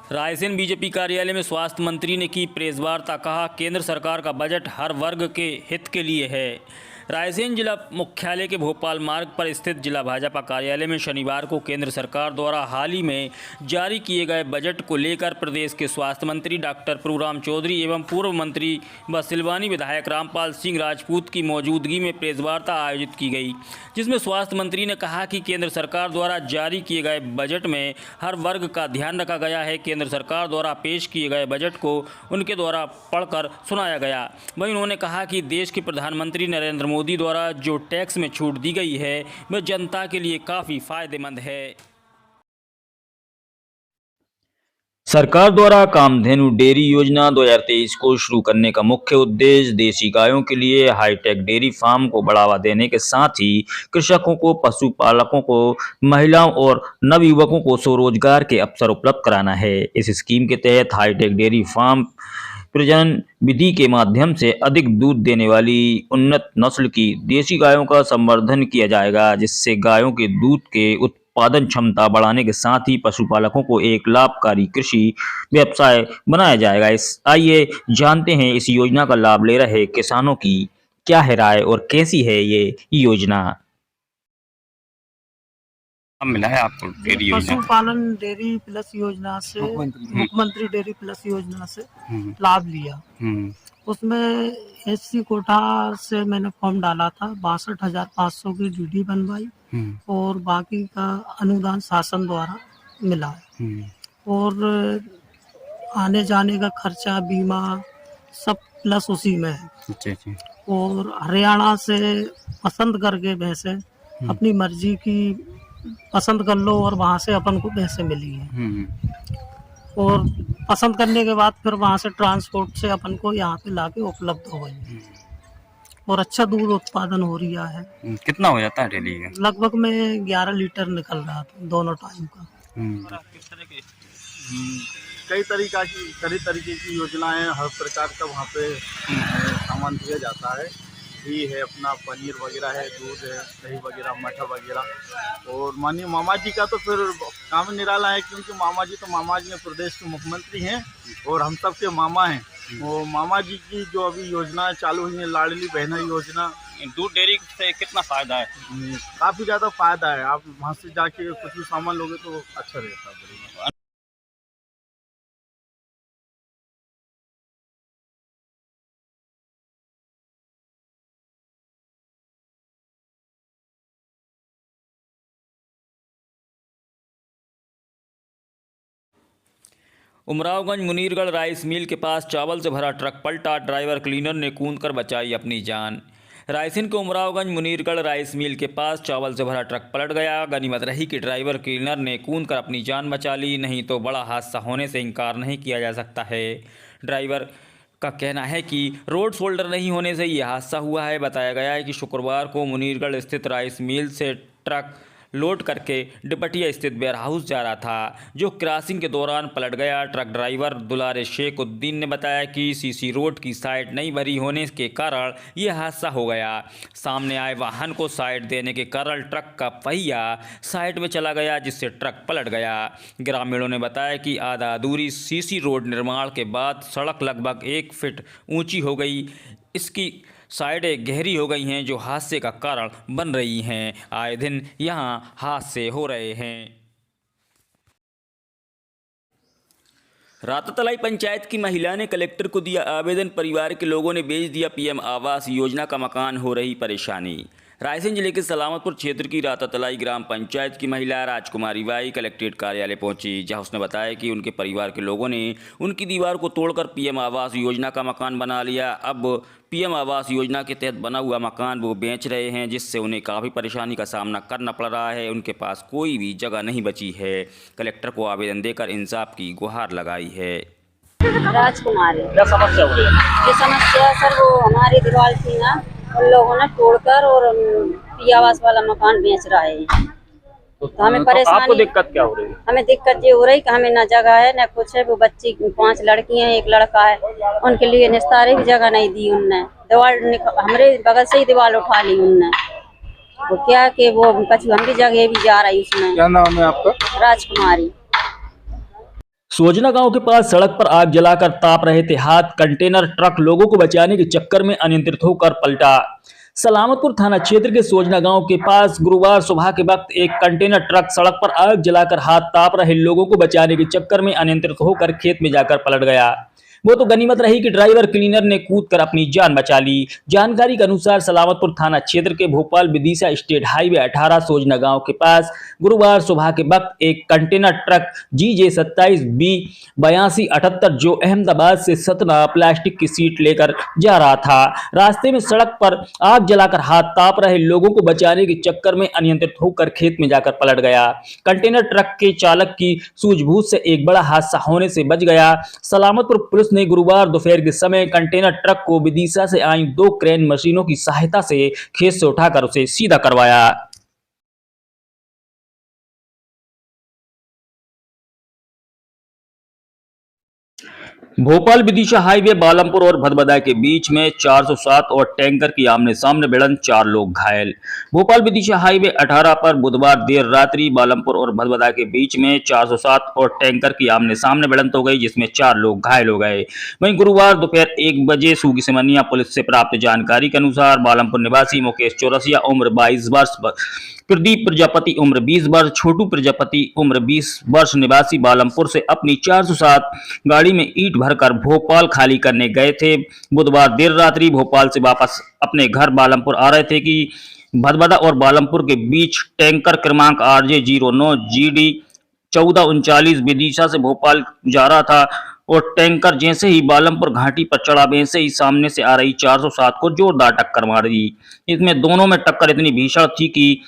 Raisen BJP कार्यालय में स्वास्थ्य मंत्री ने की प्रेस वार्ता। कहा, केंद्र सरकार का बजट हर वर्ग के हित के लिए है। रायसेन जिला मुख्यालय के भोपाल मार्ग पर स्थित जिला भाजपा कार्यालय में शनिवार को केंद्र सरकार द्वारा हाल ही में जारी किए गए बजट को लेकर प्रदेश के स्वास्थ्य मंत्री डॉक्टर प्रभुराम चौधरी एवं पूर्व मंत्री व सिलवानी विधायक रामपाल सिंह राजपूत की मौजूदगी में प्रेस वार्ता आयोजित की गई, जिसमें स्वास्थ्य मंत्री ने कहा कि केंद्र सरकार द्वारा जारी किए गए बजट में हर वर्ग का ध्यान रखा गया है। केंद्र सरकार द्वारा पेश किए गए बजट को उनके द्वारा पढ़कर सुनाया गया। वहीं उन्होंने कहा कि देश के प्रधानमंत्री नरेंद्र मोदी द्वारा जो टैक्स में छूट दी गई है वह जनता के लिए काफ़ी फायदेमंद है। सरकार द्वारा कामधेनु डेयरी योजना 2023 को शुरू करने का मुख्य उद्देश्य देशी गायों के लिए हाईटेक डेयरी फार्म को बढ़ावा देने के साथ ही कृषकों को, पशुपालकों को, महिलाओं और नवयुवकों को स्वरोजगार के अवसर उपलब्ध कराना है। इस स्कीम के तहत हाईटेक डेयरी फार्म प्रजनन विधि के माध्यम से अधिक दूध देने वाली उन्नत नस्ल की देशी गायों का संवर्धन किया जाएगा, जिससे गायों के दूध के उत्पादन क्षमता बढ़ाने के साथ ही पशुपालकों को एक लाभकारी कृषि व्यवसाय बनाया जाएगा। आइए जानते हैं इस योजना का लाभ ले रहे किसानों की क्या है राय और कैसी है ये योजना। मिला है आपको डेयरी योजना? पशुपालन डेयरी प्लस योजना से, मुख्यमंत्री डेयरी प्लस योजना से लाभ लिया। उसमें एससी कोटा से मैंने फॉर्म डाला था, 62,500 की डीडी बनवाई और बाकी का अनुदान शासन द्वारा मिला है। और आने जाने का खर्चा, बीमा सब प्लस उसी में है। और हरियाणा से पसंद करके भैंसे अपनी मर्जी की पसंद कर लो और वहाँ से अपन को भैंसे मिली है। और पसंद करने के बाद फिर वहाँ से ट्रांसपोर्ट से अपन को यहाँ पे लाके उपलब्ध हो गई और अच्छा दूध उत्पादन हो रहा है। कितना हो जाता है डेली का? लगभग में 11 लीटर निकल रहा था दोनों टाइम का। कई तरीके की योजनाएं, हर प्रकार का वहाँ पे सामान दिया जाता है। घी है, अपना पनीर वगैरह है, दूध है, दही वगैरह, मठा वगैरह। और माननीय मामा जी का तो फिर काम निराला है, क्योंकि मामा जी में प्रदेश के मुख्यमंत्री हैं और हम सब के मामा हैं। वो मामा जी की जो अभी योजना चालू हुई है, लाडली बहना योजना, दूध डेयरी से कितना फायदा है? काफ़ी ज़्यादा फायदा है। आप वहाँ से जाके कुछ भी सामान लोगे तो अच्छा रहता है। उमरावगंज मुनीरगढ़ राइस मिल के पास चावल से भरा ट्रक पलटा, ड्राइवर क्लीनर ने कूदकर बचाई अपनी जान। रायसेन के उमरावगंज मुनीरगढ़ राइस मिल के पास चावल से भरा ट्रक पलट गया। गनीमत रही कि ड्राइवर क्लीनर ने कूदकर अपनी जान बचा ली, नहीं तो बड़ा हादसा होने से इनकार नहीं किया जा सकता है। ड्राइवर का कहना है कि रोड शोल्डर नहीं होने से यह हादसा हुआ है। बताया गया है कि शुक्रवार को मुनीरगढ़ स्थित राइस मिल से ट्रक लोड करके डिपटिया स्थित वेयरहाउस जा रहा था, जो क्रॉसिंग के दौरान पलट गया। ट्रक ड्राइवर दुलारे शेख उद्दीन ने बताया कि सीसी रोड की साइड नहीं भरी होने के कारण यह हादसा हो गया। सामने आए वाहन को साइड देने के कारण ट्रक का पहिया साइड में चला गया, जिससे ट्रक पलट गया। ग्रामीणों ने बताया कि आधा अधूरी सीसी रोड निर्माण के बाद सड़क लगभग 1 फीट ऊंची हो गई। इसकी साइडें गहरी हो गई हैं, जो हादसे का कारण बन रही हैं। आए दिन यहां हादसे हो रहे हैं। रातातलाई पंचायत की महिला ने कलेक्टर को दिया आवेदन। परिवार के लोगों ने भेज दिया पीएम आवास योजना का मकान, हो रही परेशानी। रायसेन जिले के सलामतपुर क्षेत्र की रातातलाई ग्राम पंचायत की महिला राजकुमारी बाई कलेक्ट्रेट कार्यालय पहुंची, जहां उसने बताया कि उनके परिवार के लोगों ने उनकी दीवार को तोड़कर पीएम आवास योजना का मकान बना लिया। अब पीएम आवास योजना के तहत बना हुआ मकान वो बेच रहे हैं, जिससे उन्हें काफ़ी परेशानी का सामना करना पड़ रहा है। उनके पास कोई भी जगह नहीं बची है। कलेक्टर को आवेदन देकर इंसाफ की गुहार लगाई है। राजकुमारी, क्या समस्या हो रही है? ये समस्या सर वो हमारी दीवार थी ना, उन लोगों ने तोड़कर और आवास वाला मकान बेच रहा है। तो हमें परेशानी, आपको दिक्कत क्या हो रही है? हमें दिक्कत ये हो रही कि हमें ना जगह है ना कुछ है। वो बच्ची 5 लड़की हैं, 1 लड़का है, उनके लिए निस्तारे की जगह नहीं दी उनने। दीवार हमारे बगल से ही दीवार उठा ली उनने। वो क्या कि वो कछु हम भी जगह भी जा रही उसमें। क्या नाम है आपका? राजकुमारी। सोजना गांव के पास सड़क पर आग जलाकर ताप रहे थे हाथ कंटेनर ट्रक लोगों को बचाने के चक्कर में अनियंत्रित होकर पलटा। सलामतपुर थाना क्षेत्र के सोजना गांव के पास गुरुवार सुबह के वक्त एक कंटेनर ट्रक सड़क पर आग जलाकर हाथ ताप रहे लोगों को बचाने के चक्कर में अनियंत्रित होकर खेत में जाकर पलट गया। वो तो गनीमत रही कि ड्राइवर क्लीनर ने कूदकर अपनी जान बचा ली। जानकारी के अनुसार सलामतपुर थाना क्षेत्र के भोपाल विदिशा स्टेट हाईवे 18 सोजना गांव के पास गुरुवार सुबह के वक्त एक कंटेनर ट्रक GJ27B 8278 जो अहमदाबाद से सतना प्लास्टिक की सीट लेकर जा रहा था। रास्ते में सड़क पर आग जलाकर हाथ ताप रहे लोगों को बचाने के चक्कर में अनियंत्रित होकर खेत में जाकर पलट गया। कंटेनर ट्रक के चालक की सूझबूझ से एक बड़ा हादसा होने से बच गया। सलामतपुर पुलिस ने गुरुवार दोपहर के समय कंटेनर ट्रक को विदिशा से आई 2 क्रेन मशीनों की सहायता से खेत से उठाकर उसे सीधा करवाया। भोपाल विदिशा हाईवे बालमपुर और भदभदा के बीच में 407 और टैंकर की आमने सामने भिड़ंत 4 लोग घायल। भोपाल विदिशा हाईवे 18 पर बुधवार देर रात्रि बालमपुर और भदभदा के बीच में 407 और टैंकर की आमने सामने भिड़ंत हो गई जिसमें 4 लोग घायल हो गए। वहीं गुरुवार दोपहर 1 बजे सूगी सिमनिया पुलिस से प्राप्त जानकारी के अनुसार बालमपुर निवासी मुकेश चौरसिया उम्र 22 वर्ष, प्रदीप प्रजापति उम्र 20 वर्ष, छोटू प्रजापति उम्र 20 वर्ष निवासी बालमपुर से अपनी 407 गाड़ी में ईंट भरकर भोपाल खाली करने गए थे। बुधवार देर रात्रि भोपाल से वापस अपने घर बालमपुर आ रहे थे कि भदभदा और बालमपुर के बीच टैंकर क्रमांक RJ09 GD 1439 विदिशा से भोपाल जा रहा था और टैंकर जैसे ही बालमपुर घाटी पर चढ़ा वैसे ही सामने से आ रही 407 को जोरदार टक्कर मार दी। इसमें दोनों में टक्कर इतनी भीषण थी कि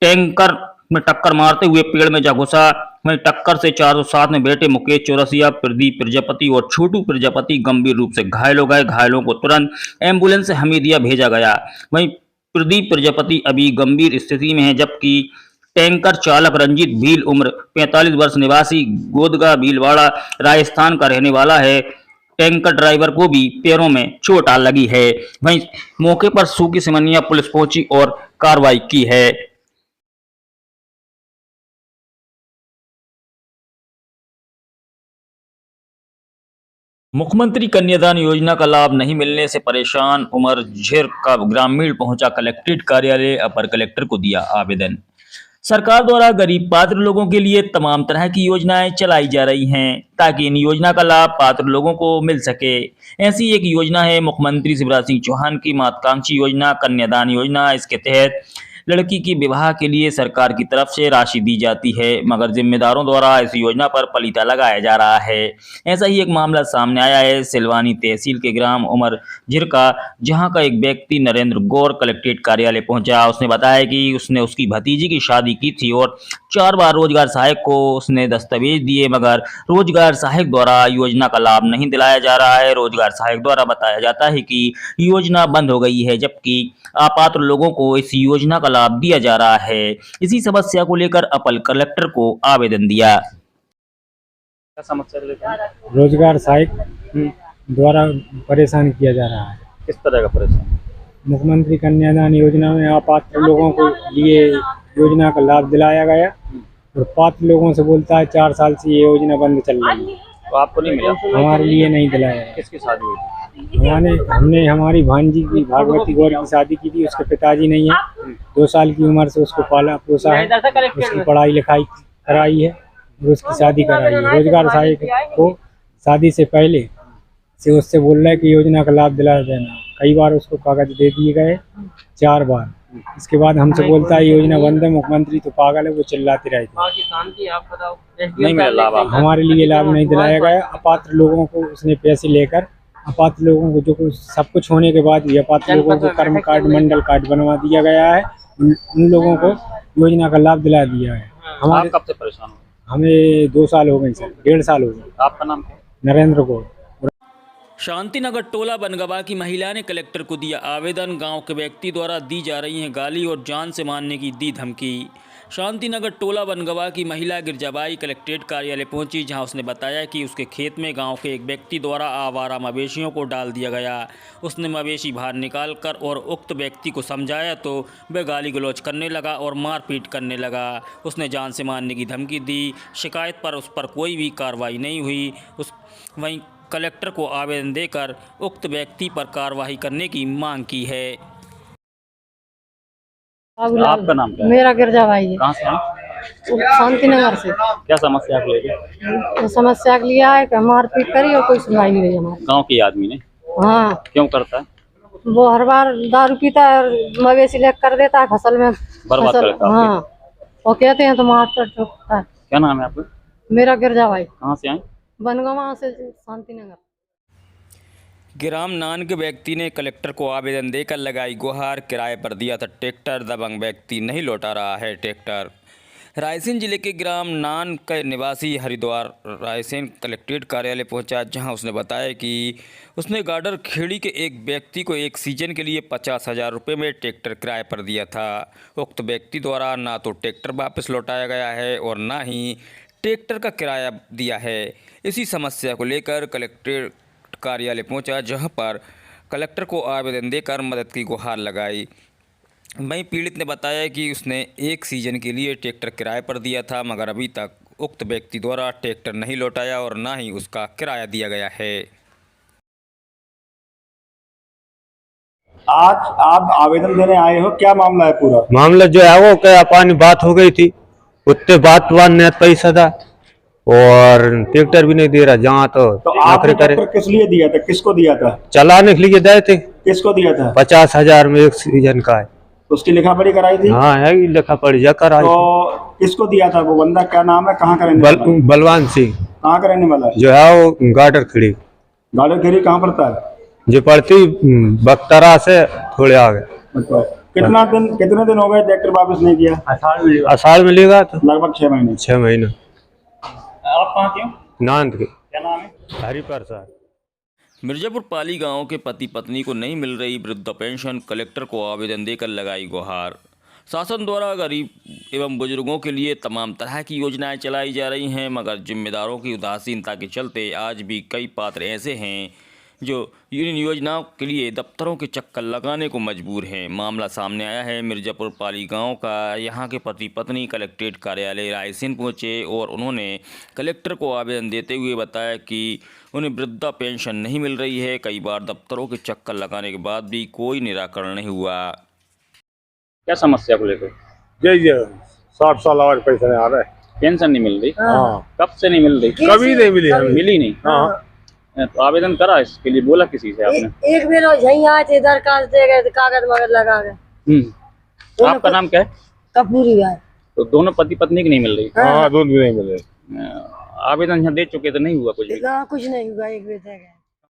टैंकर में टक्कर मारते हुए पेड़ में जा घुसा। वहीं टक्कर से 407 में बैठे मुकेश चौरसिया, प्रदीप प्रजापति और छोटू प्रजापति गंभीर रूप से घायल हो गए। घायलों को तुरंत एम्बुलेंस से हमीदिया भेजा गया। वहीं प्रदीप प्रजापति अभी गंभीर स्थिति में है जबकि टैंकर चालक रंजीत भील उम्र 45 वर्ष निवासी गोदगा भीलवाड़ा राजस्थान का रहने वाला है। टैंकर ड्राइवर को भी पैरों में चोट आ लगी है। वहीं मौके पर सूगी सिमनिया पुलिस पहुंची और कार्रवाई की है। मुख्यमंत्री कन्यादान योजना का लाभ नहीं मिलने से परेशान उमर झिर का ग्रामीण पहुंचा कलेक्ट्रेट कार्यालय, अपर कलेक्टर को दिया आवेदन। सरकार द्वारा गरीब पात्र लोगों के लिए तमाम तरह की योजनाएं चलाई जा रही हैं ताकि इन योजना का लाभ पात्र लोगों को मिल सके। ऐसी एक योजना है मुख्यमंत्री शिवराज सिंह चौहान की महत्वाकांक्षी योजना कन्यादान योजना। इसके तहत लड़की के विवाह के लिए सरकार की तरफ से राशि दी जाती है मगर जिम्मेदारों द्वारा इस योजना पर पलीता लगाया जा रहा है। ऐसा ही एक मामला सामने आया है सिलवानी तहसील के ग्राम उमर झिर का, जहां का एक व्यक्ति नरेंद्र गौर कलेक्ट्रेट कार्यालय पहुंचा। उसने बताया कि उसने उसकी भतीजी की शादी की थी और 4 बार रोजगार सहायक को उसने दस्तावेज दिए मगर रोजगार सहायक द्वारा योजना का लाभ नहीं दिलाया जा रहा है। रोजगार सहायक द्वारा बताया जाता है कि योजना बंद हो गई है जबकि अपात्र लोगों को इस योजना का लाभ दिया जा रहा है। इसी समस्या को लेकर अपर कलेक्टर को आवेदन दिया। क्या समस्या लेकर? रोजगार सहायक द्वारा परेशान किया जा रहा है। किस तरह का परेशान? मुख्यमंत्री कन्यादान योजना में अपात्र लोगों को लिए योजना का लाभ दिलाया गया और पात्र लोगों से बोलता है 4 साल से ये योजना बंद चल रही है। तो आपको नहीं मिला? हमारे लिए नहीं दिलाया गया। किसकी शादी हुई? हमने हमारी भांजी की भागवती गौर की शादी की थी। उसके पिताजी नहीं है, 2 साल की उम्र से उसको पाला पोसा है, उसकी पढ़ाई लिखाई कराई है और उसकी शादी कराई है। रोजगार सहायक को शादी से पहले से उससे बोल रहा है कि योजना का लाभ दिला देना। कई बार उसको कागज दे दिए गए, 4 बार। इसके बाद हमसे बोलता है योजना बंद है, मुख्यमंत्री तो पागल है, वो चिल्लाते रहते। नहीं मिला लाभ? हमारे लिए लाभ नहीं दिलाया गया। अपात्र लोगों को उसने पैसे लेकर अपात्र लोगों को जो सब कुछ होने के बाद भी अपात्र लोगों को कर्म कार्ड मंडल कार्ड बनवा दिया गया है। उन लोगों को योजना का लाभ दिला दिया है। आप कब से परेशान हो? हमें 2 साल हो गए सर, 1.5 साल हो गए। आपका नाम क्या? नरेंद्र गौर। शांतिनगर टोला बनगवा की महिला ने कलेक्टर को दिया आवेदन। गांव के व्यक्ति द्वारा दी जा रही है गाली और जान से मारने की दी धमकी। शांतिनगर टोला बनगवा की महिला गिरजाबाई कलेक्ट्रेट कार्यालय पहुंची, जहां उसने बताया कि उसके खेत में गांव के एक व्यक्ति द्वारा आवारा मवेशियों को डाल दिया गया। उसने मवेशी बाहर निकालकर और उक्त व्यक्ति को समझाया तो वह गाली गलौज करने लगा और मारपीट करने लगा। उसने जान से मारने की धमकी दी। शिकायत पर उस पर कोई भी कार्रवाई नहीं हुई। वहीं कलेक्टर को आवेदन देकर उक्त व्यक्ति पर कार्रवाई करने की मांग की है। आपका नाम क्या है? मेरा गिरजाबाई है, कहाँ से हैं? शांतिनगर से। क्या समस्या को लेकर? तो समस्या के लिए आए कि मारपीट करी और कोई सुनवाई नहीं हुई हमारी। गांव के आदमी ने हाँ, क्यों करता है? वो हर बार दारू पीता है और मवेशी लेकर कर देता है फसल में बर्बाद कर देता है। हाँ, वो कहते हैं तो मारता ठोकता है। क्या नाम है आपका? मेरा गिरजाबाई, कहाँ से आए? बनगवा से शांतिनगर। ग्राम नान के व्यक्ति ने कलेक्टर को आवेदन देकर लगाई गुहार। किराए पर दिया था ट्रैक्टर, दबंग व्यक्ति नहीं लौटा रहा है ट्रैक्टर। रायसेन जिले के ग्राम नान का निवासी हरिद्वार रायसेन कलेक्ट्रेट कार्यालय पहुंचा, जहां उसने बताया कि उसने गाडर खेड़ी के एक व्यक्ति को एक सीजन के लिए 50,000 रुपये में ट्रैक्टर किराए पर दिया था। उक्त व्यक्ति द्वारा ना तो ट्रैक्टर वापस लौटाया गया है और ना ही ट्रैक्टर का किराया दिया है। इसी समस्या को लेकर कलेक्ट्रेट कार्यालय पहुंचा, जहां पर कलेक्टर को आवेदन देकर मदद की गुहार लगाई। वहीं पीड़ित ने बताया कि उसने एक सीजन के लिए ट्रैक्टर किराए पर दिया था, मगर अभी तक उक्त व्यक्ति द्वारा ट्रैक्टर नहीं लौटाया और ना ही उसका किराया दिया गया है। आज आप आवेदन देने आए हो, क्या मामला है? पूरा मामला जो है वो क्या पानी बात हो गई थी, उतने बात ने पैसा था और ट्रैक्टर भी नहीं दे रहा। जहाँ तो आपने ट्रैक्टर किस लिए दिया था? किसको दिया था? चलाने के लिए दिए थे। किसको दिया था? 50,000 में एक सीजन का है। उसकी लिखा पढ़ी कराई थी? हाँ है, लिखा पढ़ी जा कराई। तो किसको दिया था? वो बंदा क्या नाम है, कहाँ का रहने वाला है? बलवान सिंह। कहाँ का रहने वाला है? जो है वो गाडर खड़ी। गाडर खड़ी कहाँ पड़ता है? जो पड़ती बख्तरा से थोड़े आगे। कितने दिन हो गए ट्रैक्टर वापस नहीं किया? असाल में लेगा तो लगभग 6 महीने। 6 महीने। आप कहाँ के हो? नांद के। क्या नाम है? हरिप्रसाद। मिर्जापुर पाली गांव के पति पत्नी को नहीं मिल रही वृद्ध पेंशन, कलेक्टर को आवेदन देकर लगाई गुहार। शासन द्वारा गरीब एवं बुजुर्गों के लिए तमाम तरह की योजनाएं चलाई जा रही हैं, मगर जिम्मेदारों की उदासीनता के चलते आज भी कई पात्र ऐसे हैं जो इन योजनाओं के लिए दफ्तरों के चक्कर लगाने को मजबूर हैं। मामला सामने आया है मिर्जापुर पाली गांव का। यहां के पति पत्नी कलेक्ट्रेट कार्यालय रायसेन पहुंचे और उन्होंने कलेक्टर को आवेदन देते हुए बताया कि उन्हें वृद्धा पेंशन नहीं मिल रही है। कई बार दफ्तरों के चक्कर लगाने के बाद भी कोई निराकरण नहीं हुआ। क्या समस्या को लेकर? ये 60 साल और पैसा नहीं आ रहा है। पेंशन नहीं मिल रही? हाँ। कब से नहीं मिल रही? कभी नहीं मिली हमें। मिली नहीं? हाँ। तो आवेदन करा इसके लिए, बोला किसी से आपने? एक बेर यहीं आए थे, दरखास्त दे गए, कागज वगैरह लगा गए। आपका नाम क्या है? कपूरी है। तो दोनों पति पत्नी की नहीं मिल रही? हाँ, दोनों भी नहीं मिल रहे। आवेदन यहाँ दे चुके तो नहीं हुआ कुछ भी? कुछ नहीं हुआ, एक बेर